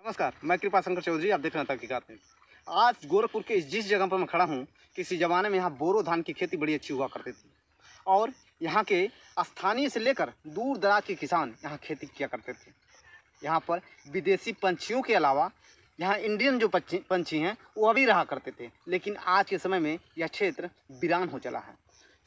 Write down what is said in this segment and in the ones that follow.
नमस्कार, मैं कृपा शंकर चौधरी। आप देख रहे हैं तहकीकात में। आज गोरखपुर के जिस जगह पर मैं खड़ा हूँ, किसी ज़माने में यहाँ बोरो धान की खेती बड़ी अच्छी हुआ करती थी और यहाँ के स्थानीय से लेकर दूर दराज के किसान यहाँ खेती किया करते थे। यहाँ पर विदेशी पंछियों के अलावा यहाँ इंडियन जो पंछी हैं वो अभी रहा करते थे, लेकिन आज के समय में यह क्षेत्र वीरान हो चला है।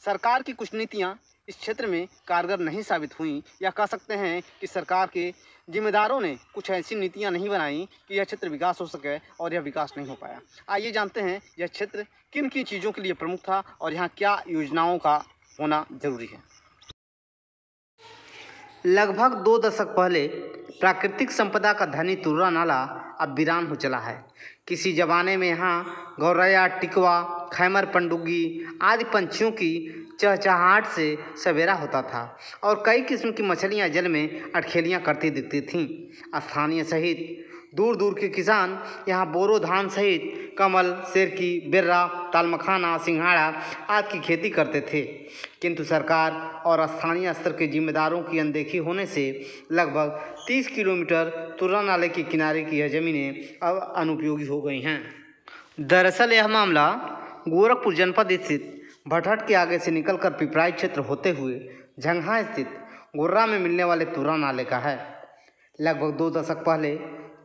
सरकार की कुछ नीतियाँ इस क्षेत्र में कारगर नहीं साबित हुई, या कह सकते हैं कि सरकार के जिम्मेदारों ने कुछ ऐसी नीतियां नहीं बनाई कि यह क्षेत्र विकास हो सके, और यह विकास नहीं हो पाया। आइए जानते हैं यह क्षेत्र किन किन चीज़ों के लिए प्रमुख था और यहाँ क्या योजनाओं का होना जरूरी है। लगभग 2 दशक पहले प्राकृतिक संपदा का धनी तुर्रा नाला अब वीरान हो चला है। किसी ज़माने में यहाँ गौरैया, टिकवा, खैमर, पंडुग्गी आदि पंछियों की चहचहाहट से सवेरा होता था और कई किस्म की मछलियाँ जल में अटखेलियाँ करती दिखती थीं। स्थानीय सहित दूर दूर के किसान यहाँ बोरो धान सहित कमल, सेरकी, बिर्रा, तालमखाना, सिंघाड़ा आदि की खेती करते थे, किंतु सरकार और स्थानीय स्तर के जिम्मेदारों की अनदेखी होने से लगभग 30 किलोमीटर तुर्रा नाले के किनारे की यह ज़मीनें अब अनुपयोगी हो गई हैं। दरअसल यह मामला गोरखपुर जनपद स्थित भटहट के आगे से निकलकर पिपराइच क्षेत्र होते हुए झंगहा स्थित गोर्रा में मिलने वाले तुर्रा नाले का है। लगभग 2 दशक पहले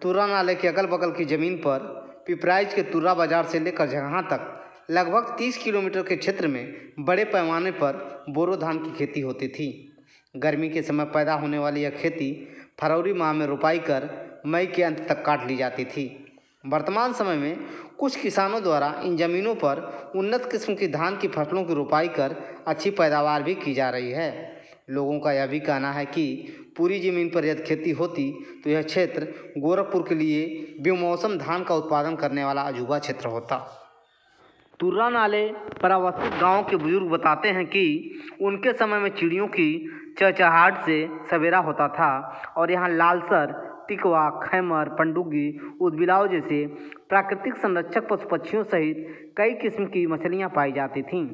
तुर्रा नाले के अगल बगल की ज़मीन पर पिपराइच के तुर्रा बाजार से लेकर झंगहा तक लगभग 30 किलोमीटर के क्षेत्र में बड़े पैमाने पर बोरो धान की खेती होती थी। गर्मी के समय पैदा होने वाली यह खेती फरवरी माह में रोपाई कर मई के अंत तक काट ली जाती थी। वर्तमान समय में कुछ किसानों द्वारा इन ज़मीनों पर उन्नत किस्म की धान की फसलों की रोपाई कर अच्छी पैदावार भी की जा रही है। लोगों का यह भी कहना है कि पूरी ज़मीन पर यदि खेती होती तो यह क्षेत्र गोरखपुर के लिए बेमौसम धान का उत्पादन करने वाला अजूबा क्षेत्र होता। तुर्रा नाले पर अवस्थित गाँव के बुजुर्ग बताते हैं कि उनके समय में चिड़ियों की चहचहाहट से सवेरा होता था और यहाँ लालसर, टिकवा, खैमर, पंडुग्गी, ऊदबिलाव जैसे प्राकृतिक संरक्षक पशु पक्षियों सहित कई किस्म की मछलियाँ पाई जाती थीं।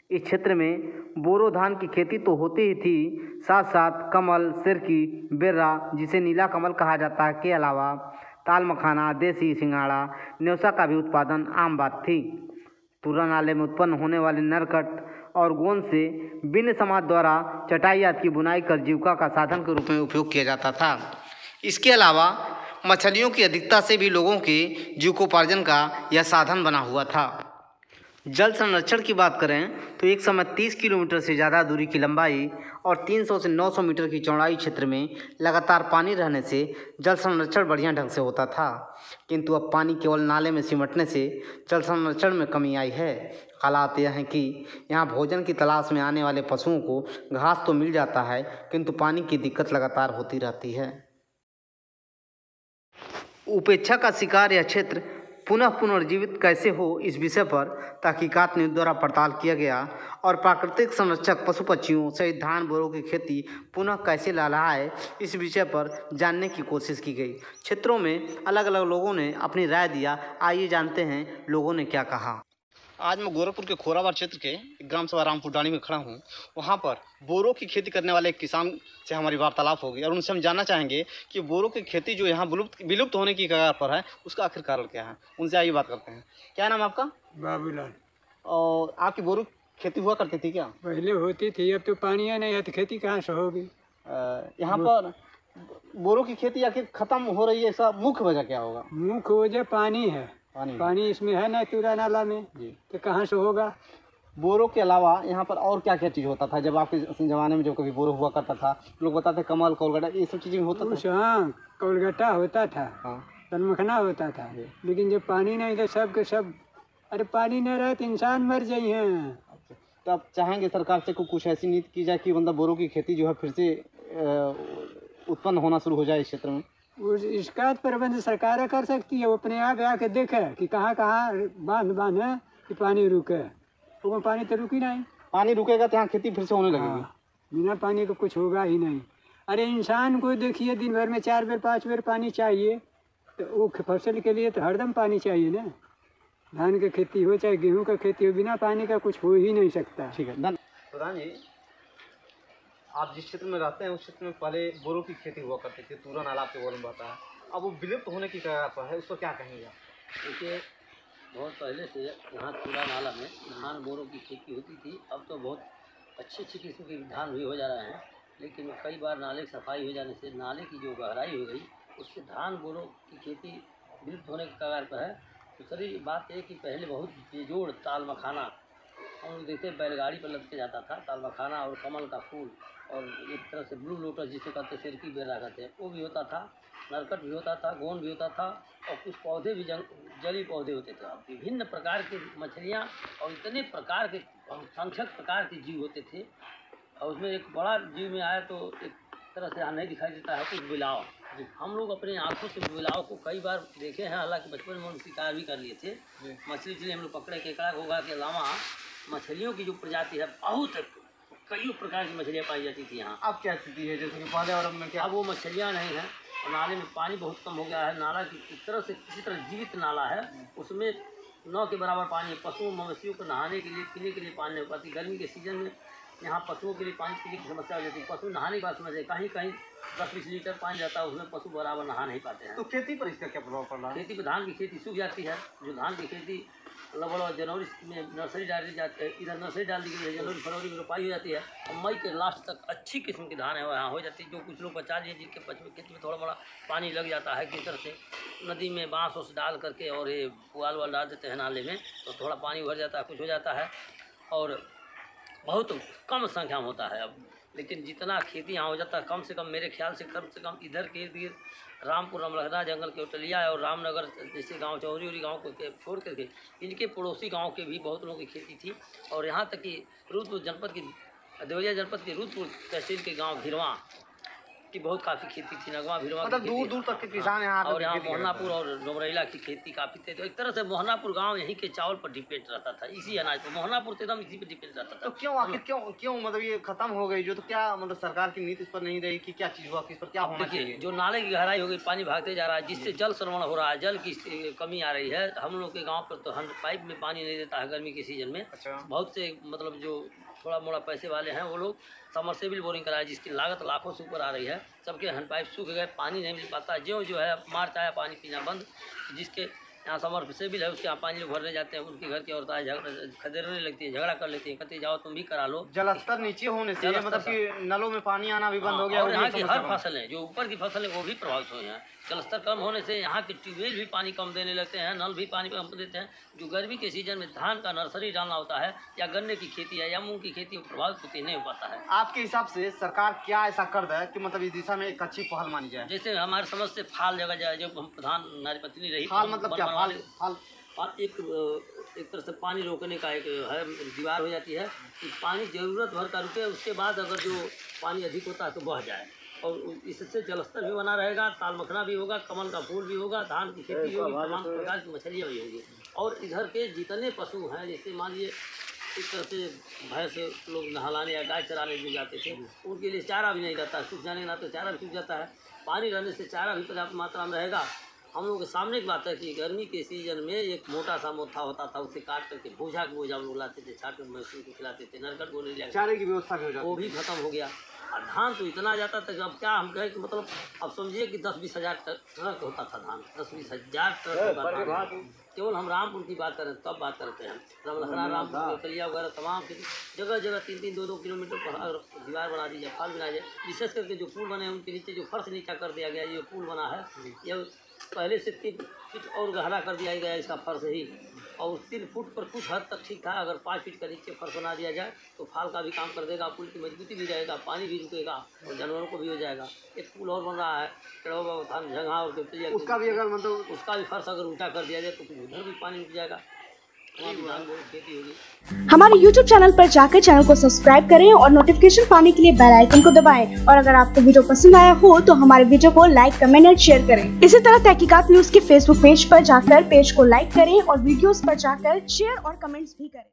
इस क्षेत्र में बोरो धान की खेती तो होती ही थी, साथ साथ कमल, सिरकी, बिर्रा जिसे नीला कमल कहा जाता है के अलावा तालमखाना, देसी, सिंघाड़ा, न्योसा का भी उत्पादन आम बात थी। तुर्रा नाले में उत्पन्न होने वाले नरकट और गोंद से बिन्द समाज द्वारा चटाई आदि की बुनाई कर जीविका का साधन के रूप में उपयोग किया जाता था। इसके अलावा मछलियों की अधिकता से भी लोगों के जीविकोपार्जन का यह साधन बना हुआ था। जल संरक्षण की बात करें तो एक समय 30 किलोमीटर से ज़्यादा दूरी की लंबाई और 300 से 900 मीटर की चौड़ाई क्षेत्र में लगातार पानी रहने से जल संरक्षण बढ़िया ढंग से होता था, किंतु अब पानी केवल नाले में सिमटने से जल संरक्षण में कमी आई है। हालात यह हैं कि यहाँ भोजन की तलाश में आने वाले पशुओं को घास तो मिल जाता है, किंतु पानी की दिक्कत लगातार होती रहती है। उपेक्षा का शिकार यह क्षेत्र पुनः पुनर्जीवित कैसे हो, इस विषय पर तहकीकात न्यूज़ द्वारा पड़ताल किया गया और प्राकृतिक संरक्षक पशु पक्षियों सहित धान बोरों की खेती पुनः कैसे लहलहाए, इस विषय पर जानने की कोशिश की गई। क्षेत्रों में अलग अलग लोगों ने अपनी राय दिया। आइए जानते हैं लोगों ने क्या कहा। आज मैं गोरखपुर के खोराबार क्षेत्र के ग्राम सभा रामपुर डाणी में खड़ा हूँ। वहाँ पर बोरों की खेती करने वाले एक किसान से हमारी वार्तालाप होगी और उनसे हम जानना चाहेंगे कि बोरों की खेती जो यहाँ विलुप्त होने की कगार पर है, उसका आखिर कारण क्या है। उनसे आइए बात करते हैं। क्या नाम है आपका? बाबूलाल। और आपकी बोरो खेती हुआ करती थी क्या? पहले होती थी, अब तो पानी है नहीं है तो खेती कहाँ से होगी। यहाँ पर बोरों की खेती आखिर खत्म हो रही है, इसका मुख्य वजह क्या होगा? मुख्य वजह पानी है। पानी इसमें है ना तुर्रा नाला में जी, तो कहाँ से होगा। बोरों के अलावा यहाँ पर और क्या क्या चीज़ होता था जब आपके ज़माने में, जब कभी बोरो हुआ करता था? लोग बताते कमल, कोलगटा, ये सब चीज़ें होता था। हाँ, कोलगटा होता था, हाँ, तलमखना होता था, लेकिन जब पानी नहीं था सब के सब, अरे पानी नहीं रहे तो इंसान मर जाए हैं। तो आप चाहेंगे सरकार से कुछ ऐसी नीति की जाए कि मतलब बोरों की खेती जो है फिर से उत्पन्न होना शुरू हो जाए इस क्षेत्र में? इसका प्रबंध सरकार कर सकती है। वो अपने आप आके देखे कि कहाँ कहाँ बांध है कि पानी रुके। वो पानी तो रुकी नहीं। पानी रुकेगा तो यहाँ खेती फिर से होने लगेगी। बिना पानी को कुछ होगा ही नहीं। अरे इंसान को देखिए, दिन भर में 4 बार 5 बार पानी चाहिए, तो वो फसल के लिए तो हरदम पानी चाहिए ना। धान की खेती हो चाहे गेहूँ का खेती हो, बिना पानी का कुछ हो ही नहीं सकता। ठीक है। प्रधान जी, आप जिस क्षेत्र में रहते हैं उस क्षेत्र में पहले बोरों की खेती हुआ करती थी, तुर्रा नाला आपके बोर में बहता है, अब वो विलुप्त होने की कगार पर है, उसको क्या कहेंगे? देखिए, बहुत पहले से यहाँ चूड़ा नाला में धान बोरों की खेती होती थी। अब तो बहुत अच्छी किस्म के धान भी हो जा रहे हैं, लेकिन कई बार नाले की सफाई हो जाने से नाले की जो गहराई हो गई उससे धान बोरों की खेती विलुप्त होने के कगार पर है। दूसरी बात है कि पहले बहुत बेजोड़ ताल मखाना हम लोग देखते बैलगाड़ी पर लटके जाता था, ताल मखाना और कमल का फूल और एक तरह से ब्लू लोटस जिसे कहते सिरकी बेरा कहते हैं, वो भी होता था, नरकट भी होता था, गोंद भी होता था और कुछ पौधे भी जली पौधे होते थे। विभिन्न प्रकार की मछलियाँ और इतने प्रकार के असंख्यक प्रकार के जीव होते थे। और उसमें एक बड़ा जीव में आया तो एक तरह से नहीं दिखाई देता है कुछ बिलाव। हम लोग अपने आँखों से बिलाव को कई बार देखे हैं, हालांकि बचपन में शिकार भी कर लिए थे। मछली हम लोग पकड़े, केकड़ा घोंघा के अलावा मछलियों की जो प्रजाति है बहुत कई प्रकार की मछलियाँ पाई जाती थी यहाँ। अब क्या स्थिति है, जैसे कि पहले और अब में क्या? अब वो मछलियाँ नहीं हैं और नाले में पानी बहुत कम हो गया है। नाला की एक तरह से किसी तरह जीवित नाला है, उसमें 9 के बराबर पानी है। पशुओं मवेशियों को नहाने के लिए, पीने के लिए पानी नहीं हो पाती। गर्मी के सीजन में यहाँ पशुओं के लिए पानी पीने की समस्या हो जाती है। पशु नहाने की बात समझे, कहीं कहीं 10-20 लीटर पानी जाता है, उसमें पशु बराबर नहा नहीं पाते हैं। तो खेती पर इसका क्या प्रभाव पड़ रहा है? खेती पर धान की खेती सूख जाती है। जो धान की खेती लगभग जनवरी में नर्सरी डाल दी जाती है, इधर नर्सरी डाल दी गई है, जनवरी फरवरी में रोपाई हो जाती है और मई के लास्ट तक अच्छी किस्म की धान है वहाँ हो जाती है। जो कुछ लोग बचा लिए जिनके खेत में थोड़ा बड़ा पानी लग जाता है, किस तरह से नदी में बाँस उस डाल करके और ये पुआल वाल डाल देते हैं नाले में, तो थोड़ा पानी भर जाता है, कुछ हो जाता है और बहुत कम संख्या में होता है अब। लेकिन जितना खेती यहाँ हो जाता है, कम से कम मेरे ख्याल से कम इधर के इर्द रामपुर रमलहरा जंगल केवटलिया और रामनगर जैसे गांव चौरी गांव को छोड़ करके इनके पड़ोसी गांव के भी बहुत लोगों की खेती थी। और यहाँ तक कि रुद्रपुर जनपद की देवरिया जनपद के रुद्रपुर तहसील के गांव भिरवा की बहुत काफ़ी खेती थी। नगवा भिरवा मतलब दूर दूर तक के किसान यहाँ और यहाँ मोहनापुर और डोमरैला की खेती काफ़ी थी। तो एक तरह से मोहनापुर गांव यहीं के चावल पर डिपेंड रहता था, इसी अनाज पर। मोहनापुर तो एकदम इसी पर डिपेंड रहता था। तो क्यों आखिर क्यों मतलब ये खत्म हो गई? जो तो क्या मतलब सरकार की नीति इस पर नहीं रही कि क्या चीज़ हुआ, किस पर क्या होना चाहिए? जो नाले की गहराई हो गई, पानी भागते जा रहा है, जिससे जल संरक्षण हो रहा है, जल की कमी आ रही है। हम लोग के गाँव पर तो हैंड पाइप में पानी नहीं देता है गर्मी के सीजन में। बहुत से मतलब जो थोड़ा मोड़ा पैसे वाले हैं वो लोग समरसेबल बोरिंग कराए, जिसकी लागत लाखों से ऊपर आ रही है। सबके हैंड पाइप सूख गए, पानी नहीं मिल पाता। जो है मार्च आया पानी पीना बंद। जिसके यहाँ समरसेबल है उसके यहाँ पानी लोग भरने जाते हैं, उनकी घर की औरतें खदेड़ने लगती है, झगड़ा कर लेती है, कहती जाओ तुम भी करा लो। जलस्तर नीचे होने से मतलब कि नलों में पानी आना भी बंद हो गया। और यहाँ की हर फसल है, जो ऊपर की फसल है वो भी प्रभावित हुई है। जलस्तर कम होने से यहाँ के ट्यूबवेल भी पानी कम देने लगते हैं, नल भी पानी कम देते हैं। जो गर्मी के सीजन में धान का नर्सरी डालना होता है या गन्ने की खेती है या मूंग की खेती प्रभावित होती नहीं हो पाता है। आपके हिसाब से सरकार क्या ऐसा कर दे कि मतलब इस दिशा में एक अच्छी पहल मानी जाए? जैसे हमारे समझ से फाल जगह जाए, जो हम प्रधान नारी पत्नी रही, फाल मतलब क्या? फाल एक तरह से पानी रोकने का एक है दीवार हो जाती है कि पानी ज़रूरत भर का रुके, उसके बाद अगर जो पानी अधिक होता है तो बह जाए और इससे जलस्तर भी बना रहेगा, ताल मखना भी होगा, कमल का फूल भी होगा, धान की खेती होगी, तमाम प्रकार की मछलियाँ भी होगी। और इधर के जितने पशु हैं, जैसे मान लीजिए इस तरह से भैंस लोग नहलाने या गाय चराने भी जाते थे, उनके लिए चारा भी नहीं रहता, सूख जाने के नाते चारा भी सूख जाता है। पानी रहने से चारा भी पर्याप्त मात्रा में रहेगा। हम लोग के सामने की बात है कि गर्मी के सीजन में एक मोटा सा मोथा होता था, उसे काट करके भूजा हम लोग लाते थे, छाट में मवेशियों को खिलाते थे। नरकट को नहीं, चारे की व्यवस्था भी हो जाती, वो भी खत्म हो गया। और धान तो इतना जाता था कि अब क्या हम कहें कि मतलब अब समझिए कि 10-20 हज़ार ट्रक होता था धान, 10-20 हज़ार ट्रक होता था। केवल हम रामपुर की बात करें तब बात करते हैं, रमलहरा रामपुर कलिया वगैरह तमाम जगह 3-3, 2-2 किलोमीटर पर अगर दीवार बना दी जाए, फाल बना जाए, विशेष करके जो पुल बने उनके नीचे जो फर्श नीचा कर दिया गया, ये पुल बना है, यह पहले से 3 फीट और गहरा कर दिया गया इसका फर्श ही। और 3 फुट पर कुछ हद तक ठीक था। अगर 5 फीट का नीचे फर्श बना दिया जाए तो फाल का भी काम कर देगा, पुल की मजबूती भी रहेगा, पानी भी रुकेगा और जानवरों को भी हो जाएगा। एक पुल और बन रहा है झंगा और उसका भी अगर मतलब उसका भी फर्श अगर ऊँचा कर दिया जाए तो उधर भी पानी रुक जाएगा, खेती होगी। हमारे YouTube चैनल पर जाकर चैनल को सब्सक्राइब करें और नोटिफिकेशन पाने के लिए बेल आइकन को दबाएं। और अगर आपको वीडियो पसंद आया हो तो हमारे वीडियो को लाइक, कमेंट और शेयर करें। इसी तरह तहकीकात न्यूज के फेसबुक पेज पर जाकर पेज को लाइक करें और वीडियोस पर जाकर शेयर और कमेंट्स भी करें।